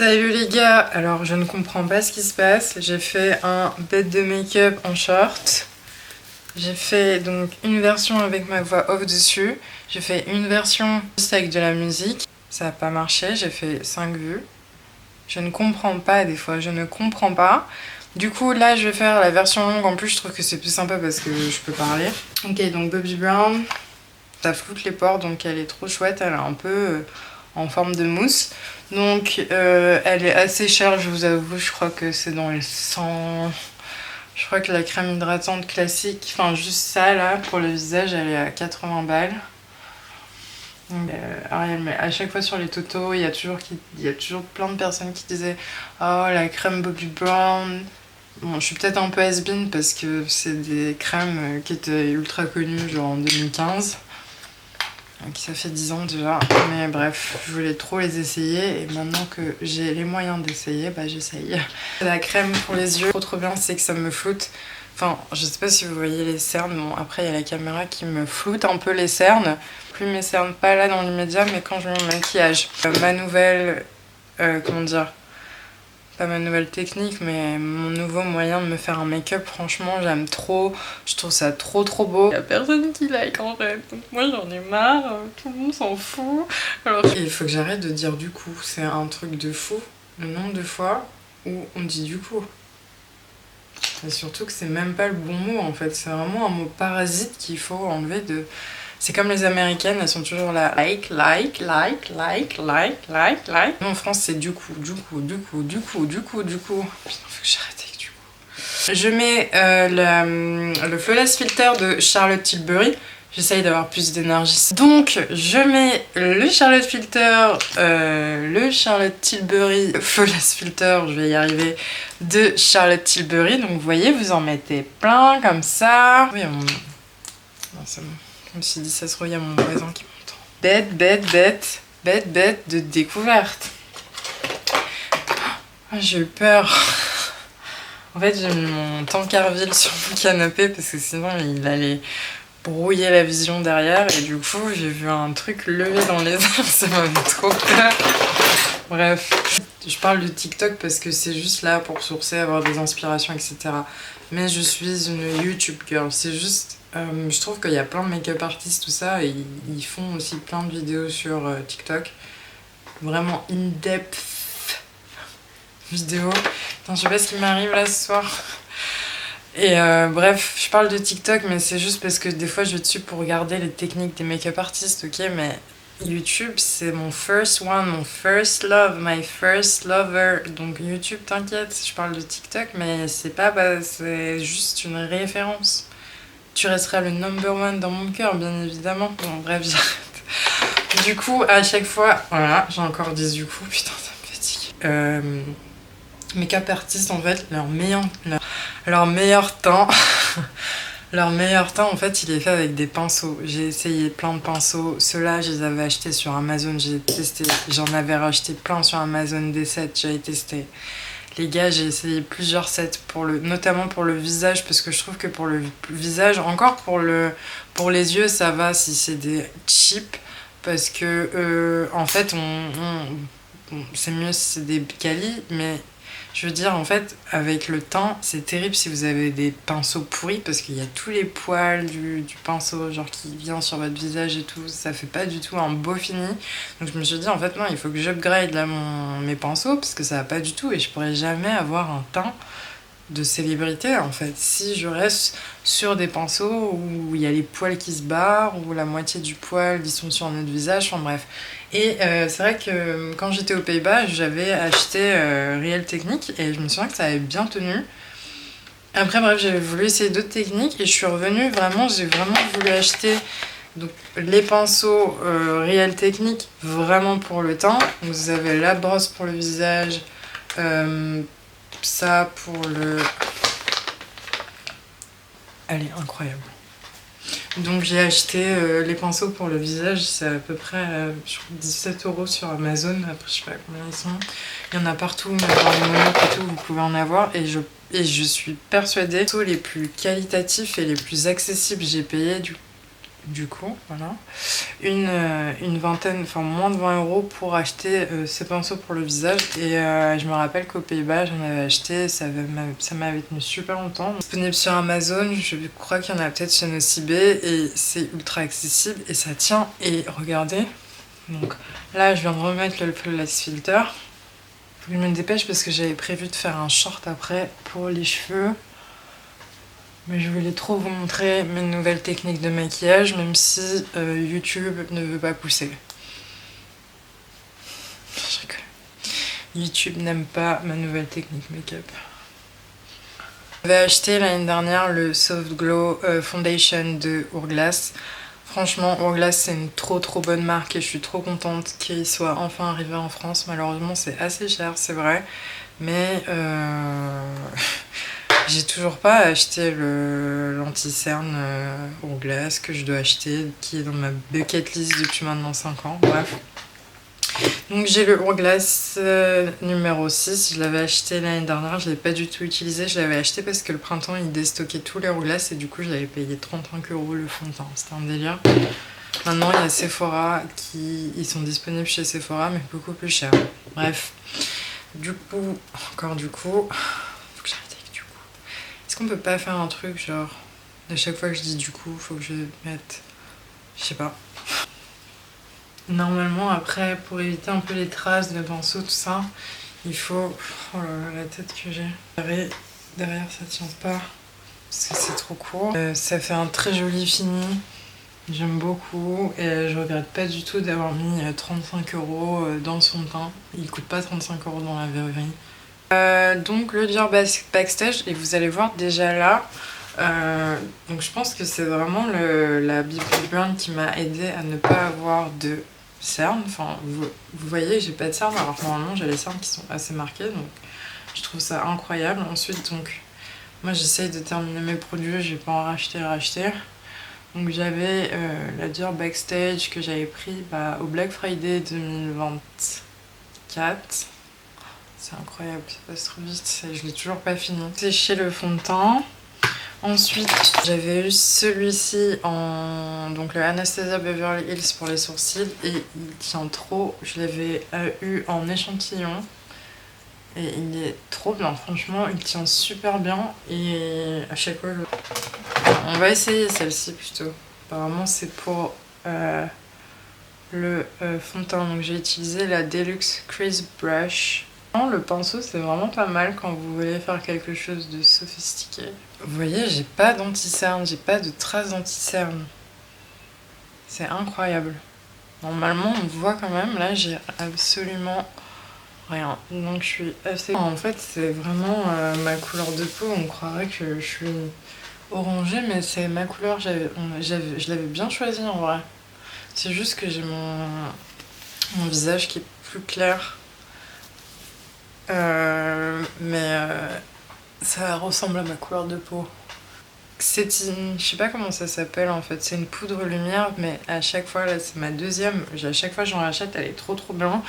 Salut les gars, alors je ne comprends pas ce qui se passe. J'ai fait un bête de make-up en short. J'ai fait donc une version avec ma voix off dessus. J'ai fait une version juste avec de la musique. Ça n'a pas marché, j'ai fait 5 vues. Je ne comprends pas des fois, je ne comprends pas. Du coup là je vais faire la version longue, en plus je trouve que c'est plus sympa parce que je peux parler. Ok, donc Bobbi Brown, ça floute les pores donc elle est trop chouette, elle est un peu en forme de mousse. Donc elle est assez chère, je vous avoue, je crois que c'est dans les 100... Je crois que la crème hydratante classique, enfin juste ça là, pour le visage, elle est à 80 balles. Donc, Ariel, mais à chaque fois sur les tutos, il y a toujours plein de personnes qui disaient « Oh, la crème Bobbi Brown ». Bon, je suis peut-être un peu has-been parce que c'est des crèmes qui étaient ultra connues genre en 2015. Donc ça fait 10 ans déjà, mais bref, je voulais trop les essayer et maintenant que j'ai les moyens d'essayer, bah j'essaye. La crème pour les yeux, trop bien, c'est que ça me floute. Enfin, je sais pas si vous voyez les cernes, bon après il y a la caméra qui me floute un peu les cernes. Plus mes cernes, pas là dans l'immédiat, mais quand je mets mon maquillage. Ma nouvelle, comment dire, pas ma nouvelle technique, mais mon nouveau moyen de me faire un make-up, franchement j'aime trop, je trouve ça trop beau. Y'a personne qui like en fait, donc moi j'en ai marre, tout le monde s'en fout. Alors il faut que j'arrête de dire du coup, c'est un truc de fou, le nombre de fois où on dit du coup. Et surtout que c'est même pas le bon mot en fait, c'est vraiment un mot parasite qu'il faut enlever de... C'est comme les américaines, elles sont toujours là, like. Nous, en France, c'est du coup. Putain, faut que j'arrête avec du coup. Je mets le Flawless Filter de Charlotte Tilbury. J'essaye d'avoir plus d'énergie. Donc, je mets le Charlotte Tilbury Flawless Filter, je vais y arriver, de Charlotte Tilbury. Donc, vous voyez, vous en mettez plein comme ça. Oui, non, c'est bon. Je me suis dit, ça se trouve, il y a mon voisin qui m'entend. Bête de découverte. Oh, j'ai eu peur. En fait, j'ai mis mon Tankerville sur mon canapé parce que sinon, il allait brouiller la vision derrière. Et du coup, j'ai vu un truc lever dans les airs. Ça m'avait trop peur. Bref. Je parle de TikTok parce que c'est juste là pour sourcer, avoir des inspirations, etc. Mais je suis une YouTube girl. C'est juste... je trouve qu'il y a plein de make-up artistes, tout ça, et ils font aussi plein de vidéos sur TikTok. Vraiment in-depth vidéo. Attends, je sais pas ce qui m'arrive là ce soir. Et bref, je parle de TikTok, mais c'est juste parce que des fois je vais dessus pour regarder les techniques des make-up artistes, ok, mais YouTube c'est mon first one, mon first love, my first lover. Donc YouTube, t'inquiète, je parle de TikTok, mais c'est pas, c'est juste une référence. Tu resteras le number one dans mon cœur, bien évidemment. Bon, bref, j'arrête. Du coup, à chaque fois... Voilà, j'ai encore dit du coup, putain, ça me fatigue. Make-up artistes, en fait, leur meilleur temps... leur meilleur temps, en fait, il est fait avec des pinceaux. J'ai essayé plein de pinceaux. Ceux-là, je les avais achetés sur Amazon, j'ai testé. J'en avais racheté plein sur Amazon, des sets, j'avais testé. Les gars, j'ai essayé plusieurs sets, notamment pour le visage, parce que je trouve que pour le visage, encore pour les yeux, ça va si c'est des cheap, parce que en fait, c'est mieux si c'est des quali, mais je veux dire, en fait, avec le temps, c'est terrible si vous avez des pinceaux pourris, parce qu'il y a tous les poils du pinceau, genre qui vient sur votre visage et tout, ça fait pas du tout un beau fini. Donc je me suis dit, en fait, non, il faut que j'upgrade là mes pinceaux, parce que ça va pas du tout, et je pourrais jamais avoir un teint de célébrité, en fait. Si je reste sur des pinceaux où il y a les poils qui se barrent, ou la moitié du poil, ils sont sur notre visage, enfin bref. Et c'est vrai que quand j'étais aux Pays-Bas, j'avais acheté Real Technique et je me souviens que ça avait bien tenu. Après, bref, j'avais voulu essayer d'autres techniques et je suis revenue j'ai vraiment voulu acheter donc, les pinceaux Real Technique vraiment pour le teint. Donc, vous avez la brosse pour le visage, ça pour le... Elle est incroyable. Donc j'ai acheté les pinceaux pour le visage, c'est à peu près 17 € sur Amazon, après je sais pas combien ils sont. Il y en a partout, même dans les monocs et tout, vous pouvez en avoir. Et je suis persuadée que les plus qualitatifs et les plus accessibles, j'ai payé du coup, voilà. Une vingtaine, enfin moins de 20 € pour acheter ces pinceaux pour le visage. Et je me rappelle qu'aux Pays-Bas, j'en avais acheté, ça m'avait tenu super longtemps. Disponible sur Amazon, je crois qu'il y en a peut-être chez Nocibé, et c'est ultra accessible et ça tient. Et regardez, donc là je viens de remettre le Flawless Filter. Faut que je me dépêche parce que j'avais prévu de faire un short après pour les cheveux. Mais je voulais trop vous montrer mes nouvelles techniques de maquillage, même si YouTube ne veut pas pousser. Je rigole. YouTube n'aime pas ma nouvelle technique make-up. J'avais acheté l'année dernière le Soft Glow Foundation de Hourglass. Franchement, Hourglass c'est une trop bonne marque et je suis trop contente qu'il soit enfin arrivé en France. Malheureusement c'est assez cher, c'est vrai, mais j'ai toujours pas acheté l'anti-cerne Hourglass que je dois acheter, qui est dans ma bucket list depuis maintenant 5 ans. Bref. Donc j'ai le Hourglass numéro 6, je l'avais acheté l'année dernière, je l'ai pas du tout utilisé, je l'avais acheté parce que le printemps il déstockait tous les Hourglass et du coup je l'avais payé 35 € le fond de teint, c'était un délire. Maintenant il y a Sephora ils sont disponibles chez Sephora mais beaucoup plus cher. Bref, du coup, faut que j'arrête avec du coup. Est-ce qu'on peut pas faire un truc genre, à chaque fois que je dis du coup, faut que je mette, je sais pas. Normalement, après, pour éviter un peu les traces de pinceau, tout ça, il faut... Oh là là, la tête que j'ai. Derrière, ça tient pas, parce que c'est trop court. Ça fait un très joli fini. J'aime beaucoup et je regrette pas du tout d'avoir mis 35 € dans son teint. Il coûte pas 35 € dans la vraie vie. Donc le Dior Backstage, et vous allez voir déjà là, donc je pense que c'est vraiment la BB Burn qui m'a aidé à ne pas avoir de cernes. Enfin, vous voyez, j'ai pas de cernes, alors que normalement j'ai les cernes qui sont assez marquées, donc je trouve ça incroyable. Ensuite, donc, moi j'essaye de terminer mes produits, je vais pas en racheter. Donc j'avais la Dior Backstage que j'avais pris au Black Friday 2024. C'est incroyable, ça passe trop vite, je l'ai toujours pas fini. Sécher le fond de teint. Ensuite, j'avais eu celui-ci donc le Anastasia Beverly Hills pour les sourcils et il tient trop. Je l'avais eu en échantillon et il est trop bien. Franchement, il tient super bien et à chaque fois, on va essayer celle-ci plutôt. Apparemment, c'est pour le fond de teint. Donc j'ai utilisé la Deluxe Crease Brush. Le pinceau c'est vraiment pas mal quand vous voulez faire quelque chose de sophistiqué. Vous voyez, j'ai pas d'anti-cerne, j'ai pas de traces d'anti-cerne. C'est incroyable. Normalement on voit quand même, là j'ai absolument rien. Donc je suis assez... En fait c'est vraiment ma couleur de peau, on croirait que je suis orangée mais c'est ma couleur, je l'avais bien choisi en vrai. C'est juste que j'ai mon visage qui est plus clair. Ça ressemble à ma couleur de peau. C'est une... Je sais pas comment ça s'appelle en fait, c'est une poudre lumière, mais à chaque fois, là c'est ma deuxième, à chaque fois j'en rachète, elle est trop bien.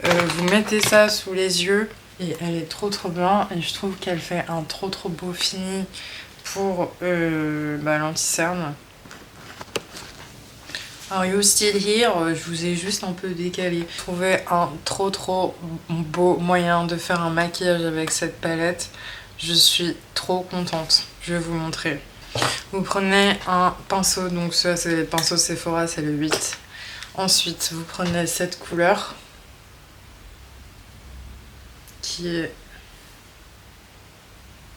Vous mettez ça sous les yeux et elle est trop bien et je trouve qu'elle fait un trop beau fini pour l'anti-cerne. Are you still here? Je vous ai juste un peu décalé. J'ai trouvé un trop beau moyen de faire un maquillage avec cette palette. Je suis trop contente. Je vais vous montrer. Vous prenez un pinceau, donc ça c'est le pinceau Sephora, c'est le 8. Ensuite, vous prenez cette couleur qui est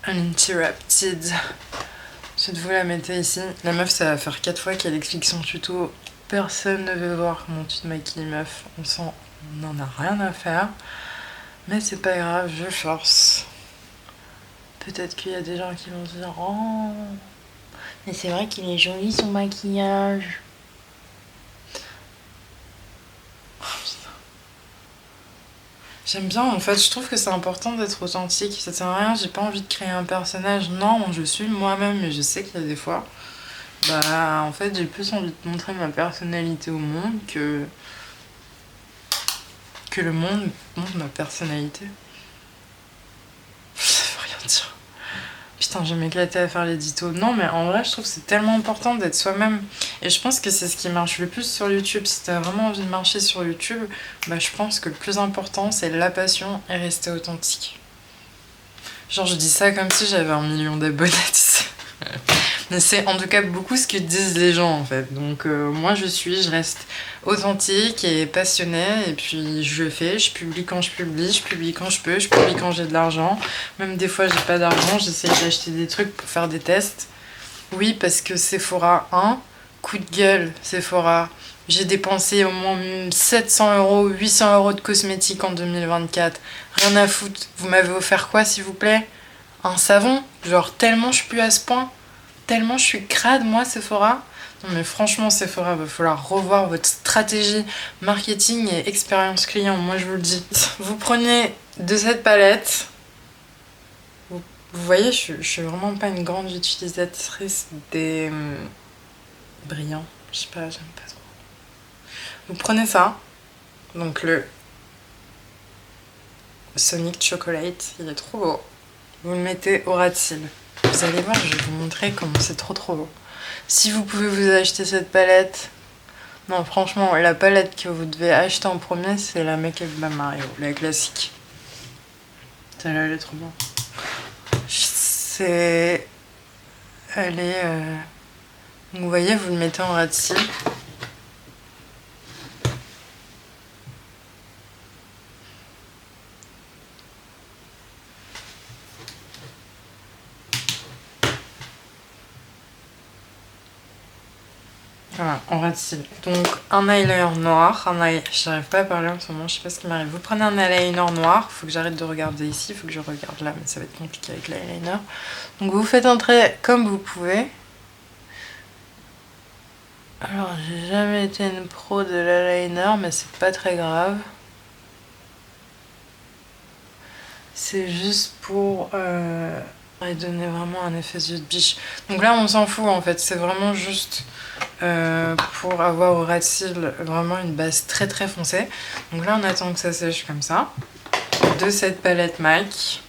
Uninterrupted. Ensuite, vous la mettez ici. La meuf, ça va faire 4 fois qu'elle explique son tuto. Personne ne veut voir comment tu te maquilles, meuf. On n'en a rien à faire. Mais c'est pas grave, je force. Peut-être qu'il y a des gens qui vont se dire « Oh, mais c'est vrai qu'il est joli son maquillage. » J'aime bien, en fait, je trouve que c'est important d'être authentique. Ça sert à rien, j'ai pas envie de créer un personnage. Non, je suis moi-même, mais je sais qu'il y a des fois... en fait, j'ai plus envie de montrer ma personnalité au monde que le monde montre ma personnalité. Ça veut rien dire. Putain, je vais m'éclater à faire l'édito. Non, mais en vrai, je trouve que c'est tellement important d'être soi-même. Et je pense que c'est ce qui marche le plus sur YouTube. Si t'as vraiment envie de marcher sur YouTube, bah je pense que le plus important, c'est la passion et rester authentique. Genre, je dis ça comme si j'avais 1 million d'abonnés, tu sais. Mais c'est en tout cas beaucoup ce que disent les gens en fait. Donc moi je reste authentique et passionnée et puis je le fais, je publie quand je publie quand je peux, je publie quand j'ai de l'argent. Même des fois j'ai pas d'argent, j'essaie d'acheter des trucs pour faire des tests. Oui parce que Sephora 1, coup de gueule Sephora. J'ai dépensé au moins 700 €, 800 € de cosmétiques en 2024. Rien à foutre. Vous m'avez offert quoi s'il vous plaît? Un savon? Genre tellement je pue à ce point? Tellement je suis crade, moi, Sephora. Non, mais franchement, Sephora, va falloir revoir votre stratégie marketing et expérience client. Moi, je vous le dis. Vous prenez de cette palette. Vous voyez, je suis vraiment pas une grande utilisatrice des brillants. Je sais pas, j'aime pas trop. Vous prenez ça. Donc, le Sonic Chocolate, il est trop beau. Vous le mettez au ras de cils. Vous allez voir, je vais vous montrer comment c'est trop beau. Si vous pouvez vous acheter cette palette, non franchement la palette que vous devez acheter en premier c'est la Make Up by Mario, la classique. Celle-là elle est trop bien. Elle est... Donc, vous voyez, vous le mettez en ras de cils. Voilà, en ras de cils. Donc un eyeliner noir, j'arrive pas à parler en ce moment, je sais pas ce qui m'arrive. Vous prenez un eyeliner noir, faut que j'arrête de regarder ici, faut que je regarde là, mais ça va être compliqué avec l'eyeliner. Donc vous faites un trait comme vous pouvez. Alors j'ai jamais été une pro de l'eyeliner, mais c'est pas très grave. C'est juste pour donner vraiment un effet yeux de biche. Donc là on s'en fout en fait, c'est vraiment juste pour avoir au ras de cils vraiment une base très très foncée. Donc là on attend que ça sèche comme ça. De cette palette MAC,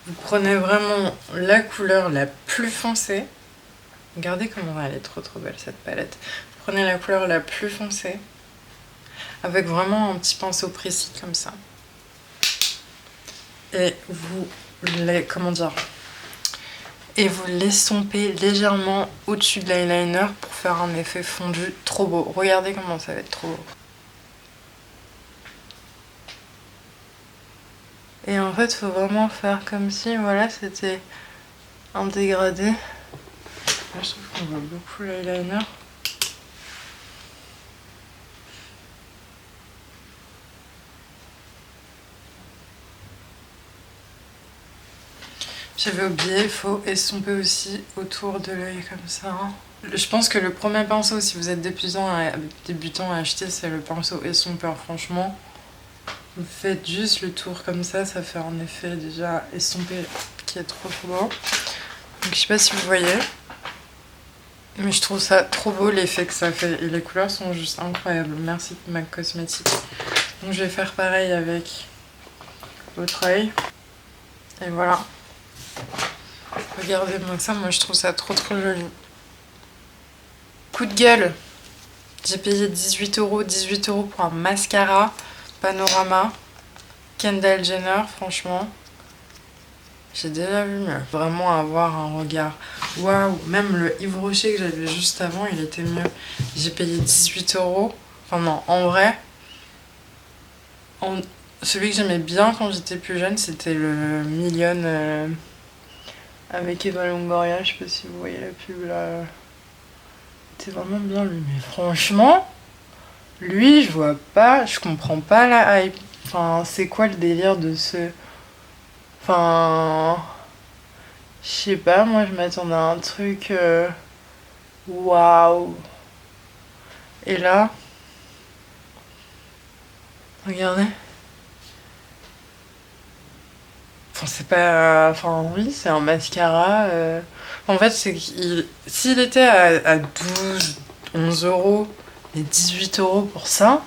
vous prenez vraiment la couleur la plus foncée. Regardez comment elle est trop belle cette palette. Vous prenez la couleur la plus foncée avec vraiment un petit pinceau précis comme ça. Et vous l'estompez légèrement au-dessus de l'eyeliner pour faire un effet fondu trop beau. Regardez comment ça va être trop beau. Et en fait, il faut vraiment faire comme si, voilà, c'était un dégradé. Là, je trouve qu'on voit beaucoup l'eyeliner. J'avais oublié, il faut estomper aussi autour de l'œil comme ça. Je pense que le premier pinceau, si vous êtes débutant à acheter, c'est le pinceau estompeur. Franchement, vous faites juste le tour comme ça fait un effet déjà estompé qui est trop beau. Donc je sais pas si vous voyez, mais je trouve ça trop beau l'effet que ça fait. Et les couleurs sont juste incroyables. Merci MAC Cosmetics. Donc je vais faire pareil avec votre œil. Et voilà. Regardez-moi ça, moi je trouve ça trop joli. Coup de gueule. J'ai payé 18 € pour un mascara Panorama Kendall Jenner, franchement. J'ai déjà vu mieux. Vraiment avoir un regard. Waouh, même le Yves Rocher que j'avais juste avant, il était mieux. J'ai payé 18 €. Enfin non, en vrai, celui que j'aimais bien quand j'étais plus jeune, c'était le Million avec Eva Longoria. Je sais pas si vous voyez la pub là. C'était vraiment bien lui. Mais franchement, lui, je vois pas, je comprends pas la hype. Enfin, c'est quoi le délire de ce... Enfin... Je sais pas, moi je m'attendais à un truc... Waouh. Et là... Regardez. Enfin, c'est pas... Enfin, oui, c'est un mascara. En fait, c'est qu'il... S'il était à 12, 11 € et 18 € pour ça...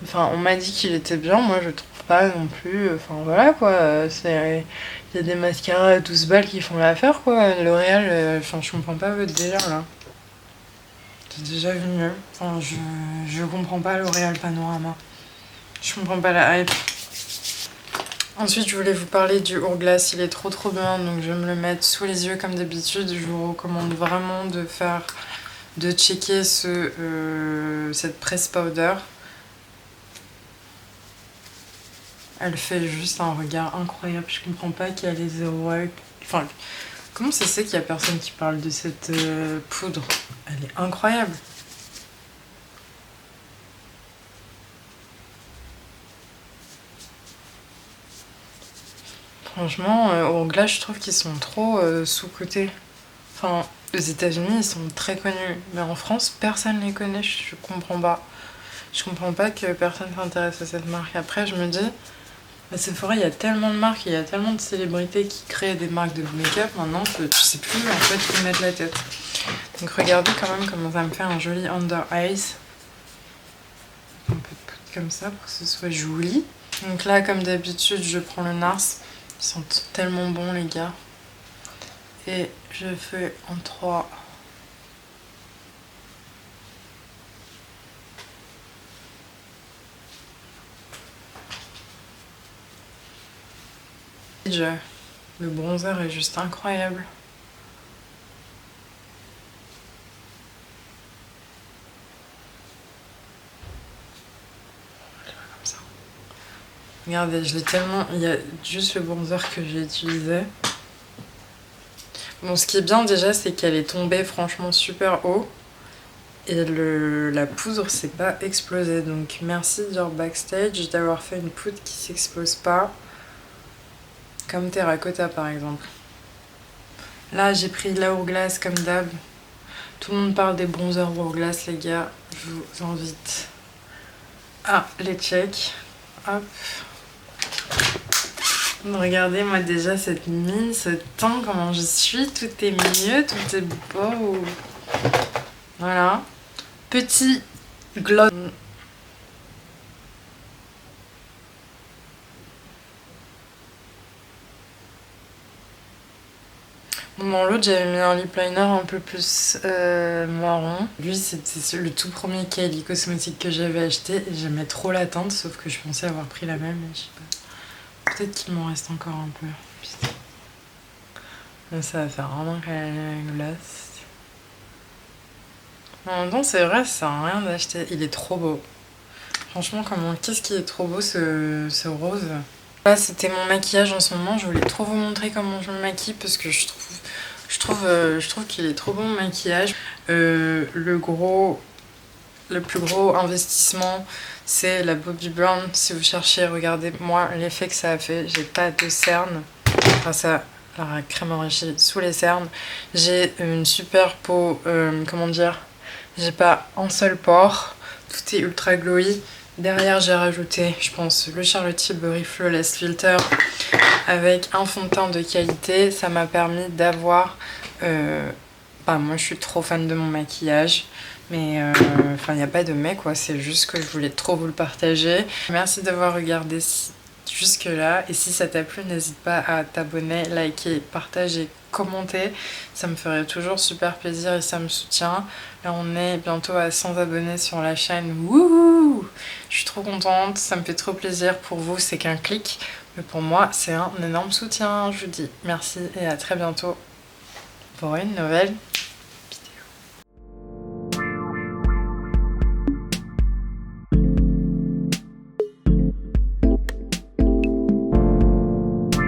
Enfin, on m'a dit qu'il était bien, moi je trouve pas non plus. Enfin voilà quoi, il y a des mascaras à 12 balles qui font l'affaire quoi. L'Oréal, enfin je comprends pas votre délire là. J'ai déjà vu mieux. Enfin, je comprends pas L'Oréal Panorama. Je comprends pas la hype. Ensuite, je voulais vous parler du Hourglass. Il est trop bien, donc je vais me le mettre sous les yeux comme d'habitude. Je vous recommande vraiment de checker cette presse powder. Elle fait juste un regard incroyable. Je comprends pas qu'il y a les zéro. Enfin, comment ça se fait qu'il y a personne qui parle de cette poudre? Elle est incroyable. Franchement, Hourglass, je trouve qu'ils sont trop sous-cotés. Enfin, aux États-Unis, ils sont très connus, mais en France, personne les connaît. Je comprends pas. Je comprends pas que personne s'intéresse à cette marque. Après, je me dis, à Sephora, il y a tellement de marques, il y a tellement de célébrités qui créent des marques de make-up maintenant que tu sais plus en fait où mettre la tête. Donc regardez quand même comment ça me fait un joli under eyes. Un peu de poudre comme ça pour que ce soit joli. Donc là, comme d'habitude, je prends le NARS. Ils sont tellement bons, les gars. Et je fais en 3. Le bronzer est juste incroyable. Comme ça. Regardez, je l'ai tellement... Il y a juste le bronzer que j'ai utilisé. Bon, ce qui est bien déjà, c'est qu'elle est tombée franchement super haut. Et la poudre s'est pas explosée. Donc merci Dior Backstage d'avoir fait une poudre qui s'explose pas. Comme Terracotta par exemple. Là, j'ai pris la Hourglass comme d'hab. Tout le monde parle des bronzers Hourglass, les gars. Je vous invite à les check. Hop. Regardez, moi déjà, cette mine, ce teint, comment je suis. Tout est mieux, tout est beau. Voilà. Petit gloss. Dans l'autre, j'avais mis un lip liner un peu plus marron. Lui, c'était le tout premier Kylie Cosmetics que j'avais acheté et j'aimais trop la teinte, sauf que je pensais avoir pris la même, mais je sais pas. Peut-être qu'il m'en reste encore un peu. Putain. Là, ça va faire un an qu'elle est glace. En même temps, c'est vrai, ça sert à rien d'acheter. Il est trop beau. Franchement, qu'est-ce qui est trop beau ce rose. Là, c'était mon maquillage en ce moment. Je voulais trop vous montrer comment je me maquille parce que je trouve qu'il est trop bon mon maquillage. Le plus gros investissement, c'est la Bobbi Brown. Si vous cherchez, regardez-moi l'effet que ça a fait. J'ai pas de cernes grâce à la crème enrichie sous les cernes. J'ai une super peau, comment dire, j'ai pas un seul pore. Tout est ultra glowy. Derrière, j'ai rajouté, je pense, le Charlotte Tilbury Flawless Filter avec un fond de teint de qualité. Ça m'a permis d'avoir... moi, je suis trop fan de mon maquillage. Mais il n'y a pas de mais quoi, c'est juste que je voulais trop vous le partager. Merci d'avoir regardé jusque là. Et si ça t'a plu, n'hésite pas à t'abonner, liker, partager, commenter. Ça me ferait toujours super plaisir et ça me soutient. Là, on est bientôt à 100 abonnés sur la chaîne. Wouhou! Je suis trop contente, ça me fait trop plaisir. Pour vous, c'est qu'un clic. Mais pour moi, c'est un énorme soutien. Je vous dis merci et à très bientôt pour une nouvelle